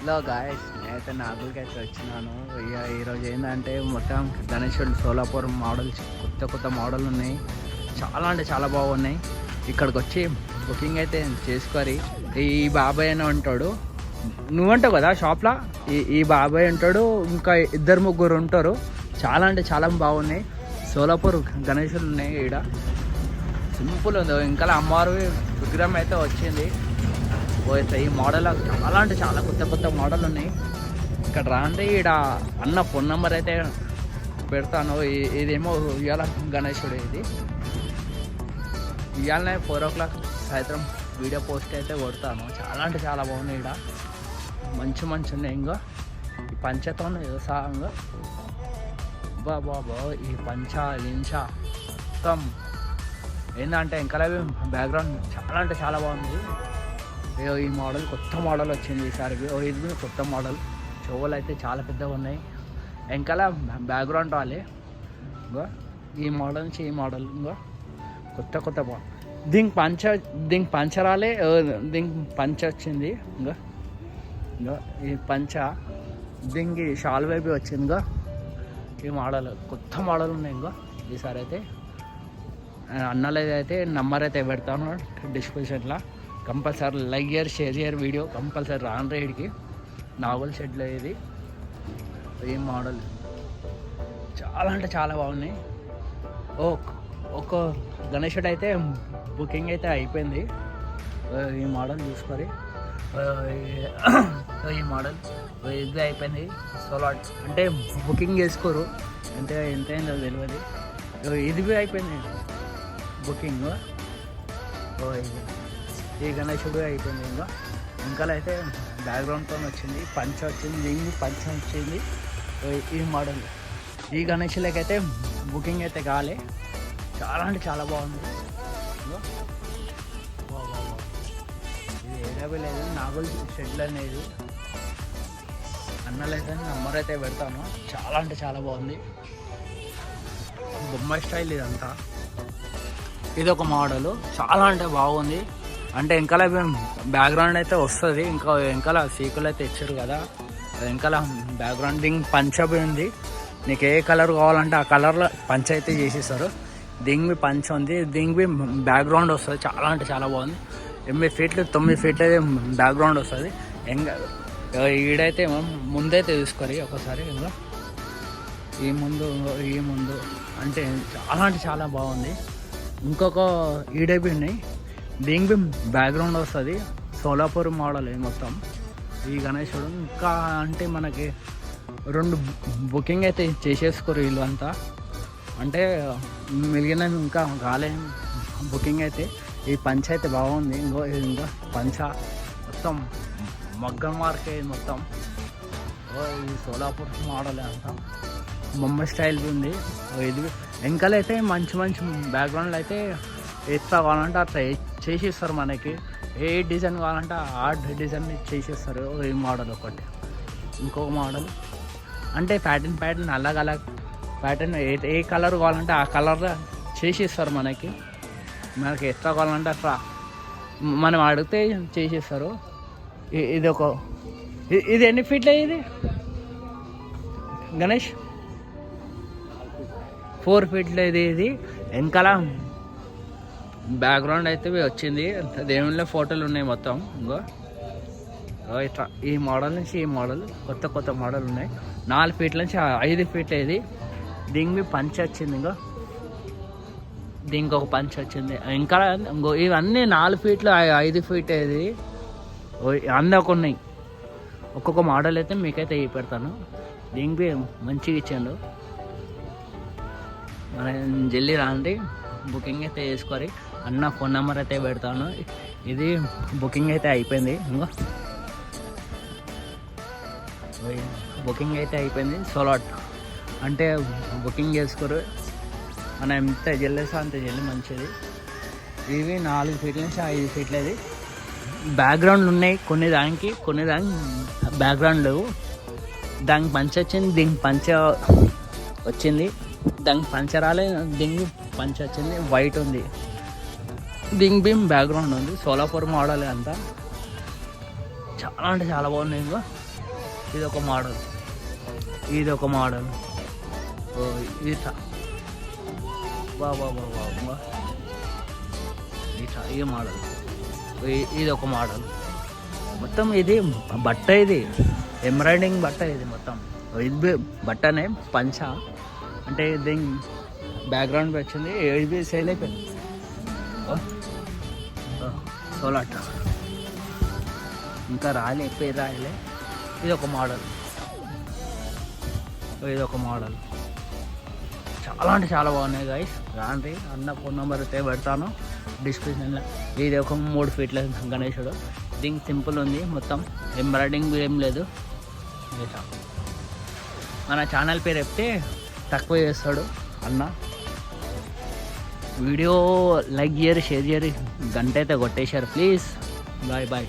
Hello guys, నేనైతే నాగులకి అయితే వచ్చినాను. ఇక ఈరోజు ఏంటంటే మొత్తం గణేశుడు సోలాపూర్ మోడల్స్ కొత్త మోడల్ ఉన్నాయి. చాలా అంటే చాలా బాగున్నాయి. ఇక్కడికి వచ్చి బుకింగ్ అయితే చేసుకొని ఈ బాబాయ్ అని ఉంటాడు. నువ్వంటావు కదా షాప్లో, ఈ బాబాయ్ ఉంటాడు. ఇంకా ఇద్దరు ముగ్గురు ఉంటారు. చాలా అంటే చాలా బాగున్నాయి. సోలాపూర్ గణేశుడు ఉన్నాయి. ఇక్కడ సింపుల్ ఉంది. ఇంకా అమ్మవారి విగ్రహం అయితే వచ్చింది. ఈ మోడల్ చాలా అంటే చాలా కొత్త మోడల్ ఉన్నాయి. ఇక్కడ రాండి, ఇక్కడ అన్న ఫోన్ నెంబర్ అయితే పెడతాను. ఇదేమో ఇవాళ గణేశుడు. ఇది ఇవాళనే 4 o'clock సాయంత్రం వీడియో పోస్ట్ అయితే కొడతాను. చాలా అంటే చాలా బాగున్నాయి. ఇక్కడ మంచి ఉన్నాయి. ఇంకా ఈ పంచతో వ్యవసాయంగా బాబా ఈ లించ మొత్తం ఏంటంటే ఇంకా బ్యాక్గ్రౌండ్ చాలా అంటే చాలా బాగుంది. ఈ మోడల్ కొత్త మోడల్ వచ్చింది ఈసారి. ఇది కొత్త మోడల్. చెవులు అయితే చాలా పెద్దగా ఉన్నాయి. వెనకాల బ్యాక్గ్రౌండ్ రాలే. ఇంకా ఈ మోడల్ నుంచి ఈ మోడల్ ఇంకా కొత్త దీనికి పంచ రాలే. దీనికి పంచ వచ్చింది. ఇంకా ఈ పంచ దీనికి షాల్ వైపు వచ్చింది. ఇంకా ఈ మోడల్ కొత్త మోడల్ ఉన్నాయి. ఇంకా ఈసారి అయితే అన్నలేదు అయితే నంబర్ అయితే పెడతాను డిస్క్రిప్షన్లో. Compulsory like చేయర్, share చేయర్ video. Compulsory రాన్ రైడ్కి నావల్ షెడ్లో ఇది ఈ మోడల్ చాలా అంటే చాలా బాగున్నాయి. ఒక గణేశుడు అయితే బుకింగ్ అయితే అయిపోయింది. ఈ మోడల్ చూసుకొని ఈ మోడల్ ఇది అయిపోయింది. సోలాట్ అంటే బుకింగ్ చేసుకోరు. ఎంత అయిందో తెలియదు. ఇది అయిపోయింది బుకింగ్. ఈ గణేశుడు అయిపోయింది. ఇంకా అయితే బ్యాక్గ్రౌండ్తో వచ్చింది. పంచ వచ్చింది. దీనికి పంచ వచ్చింది. ఈ మోడల్ ఈ గణేశులకైతే బుకింగ్ అయితే కాలే. చాలా అంటే చాలా బాగుంది. ఇది ఏడాబీ లేదు, నాగుల్ షెడ్లు అనేది. అన్నలైతే నంబర్ అయితే పెడతాను. చాలా అంటే చాలా బాగుంది. బొమ్మ స్టైల్ ఇదంతా. ఇది ఒక మోడలు చాలా అంటే బాగుంది. అంటే వెనకాల బ్యాక్గ్రౌండ్ అయితే వస్తుంది. ఇంకా వెనకాల సీకులు అయితే ఇచ్చారు కదా. వెనకాల బ్యాక్గ్రౌండ్ దీనికి పంచబి ఉంది. నీకు ఏ కలర్ కావాలంటే ఆ కలర్లో పంచ అయితే చేసేస్తారు. దీనికి పంచ ఉంది. దీనికి బ్యాక్గ్రౌండ్ వస్తుంది. చాలా అంటే చాలా బాగుంది. 8 feet 9 feet అయితే బ్యాక్గ్రౌండ్ వస్తుంది. ఈడైతే ముందైతే తీసుకోరు ఒకసారి. ఇంకా ఈ ముందు అంటే చాలా బాగుంది. ఇంకొక ఈడైపు ఉన్నాయి. దీనికి బ్యాక్గ్రౌండ్ వస్తుంది. సోలాపూర్ మోడల్ మొత్తం ఈ గణేశుడు. ఇంకా అంటే మనకి 2 బుకింగ్ అయితే చేసేసుకోరు వీళ్ళు అంతా. అంటే మిగిలిన ఇంకా కాలే బుకింగ్ అయితే. ఈ పంచ అయితే బాగుంది. ఇంకా పంచ మొత్తం మగ్గం మార్కే మొత్తం. ఈ సోలాపూర్ మోడల్ అంతా బొమ్మ స్టైల్ ఉంది. ఇది వెనకాలైతే మంచి బ్యాక్గ్రౌండ్లో అయితే ఎట్లా కావాలంటే అట్లా చేసిస్తారు. మనకి ఏ డిజైన్ కావాలంటే ఆ డిజైన్ చేసేస్తారు. ఈ మోడల్ ఒకటి. ఇంకొక మోడల్ అంటే ప్యాటర్న్ అలగ్ ప్యాటర్న్ ఏ కలర్ కావాలంటే ఆ కలర్ చేసిస్తారు. మనకి ఎట్లా కావాలంటే అట్లా మనం అడిగితే చేసేస్తారు. ఇది ఎన్ని ఫీట్లే ఇది గణేష్? 4 feet ఇది. వెనకాల బ్యాక్గ్రౌండ్ అయితే వచ్చింది. దేవుళ్ళ ఫోటోలు ఉన్నాయి మొత్తం. ఇంకో ఇట్లా ఈ మోడల్ నుంచి ఈ మోడల్ కొత్త మోడల్ ఉన్నాయి. 4 feet నుంచి 5 feet ఇది. దీనికి పంచ వచ్చింది. దీనికి ఒక పంచ వచ్చింది. ఇంకా ఇవన్నీ 4 feet 5 feet ఇది అన్నీ ఉన్నాయి. ఒక్కొక్క మోడల్ అయితే మీకైతే పెడతాను. దీనికి మంచిగా ఇచ్చాడు. మన జల్దీ రాండి, బుకింగ్ అయితే వేసుకోరి. అన్న ఫోన్ నెంబర్ అయితే పెడతాను. ఇది బుకింగ్ అయితే అయిపోయింది. ఇంకా బుకింగ్ అయితే అయిపోయింది. సోలాట్ అంటే బుకింగ్ చేసుకోరు. మనం ఎంత జల్లేసా అంత జల్లి మంచిది. ఇవి 4 feet నుంచి 5 feet ఇది. బ్యాక్గ్రౌండ్ ఉన్నాయి కొన్ని దానికి బ్యాక్గ్రౌండ్ లేవు. దానికి పంచ వచ్చింది. దీనికి పంచ వచ్చింది. దానికి పంచ రాలే. దీనికి పంచ వచ్చింది. వైట్ ఉంది. దీనికి బీమ్ బ్యాక్గ్రౌండ్ ఉంది. సోలాపూర్ మోడల్ అంతా చాలా అంటే చాలా బాగున్నాయి. ఇంకా ఇది ఒక మోడల్, ఇది ఒక మోడల్. ఇది బా బా బా బా బా ఈ మోడల్, ఇది ఒక మోడల్. మొత్తం ఇది బట్ట, ఇది ఎంబ్రాయిడింగ్ బట్ట, ఇది మొత్తం ఇది బట్టనే పంచ అంటే దీని బ్యాక్గ్రౌండ్ వచ్చింది. ఇది సేల్ అయిపోయింది. సోలాట్ ఇంకా రాలే, పేరు రాయలే. ఇది ఒక మోడల్, ఇది ఒక మోడల్. చాలా అంటే చాలా బాగున్నాయి గైస్. రాండి, అన్న ఫోన్ నెంబర్ అయితే పెడతాను డిస్క్రిప్షన్లో. ఇది ఒక 3 ఫీట్ల గణేశుడు. దీనికి సింపుల్ ఉంది, మొత్తం ఎంబ్రాయిడింగ్ ఏం లేదు. మన ఛానల్ పేరు చెప్తే తక్కువ చేస్తాడు అన్న. వీడియో లైక్ చేయరు, షేర్ చేయరు, గంట అయితే కొట్టేశారు ప్లీజ్. Bye bye.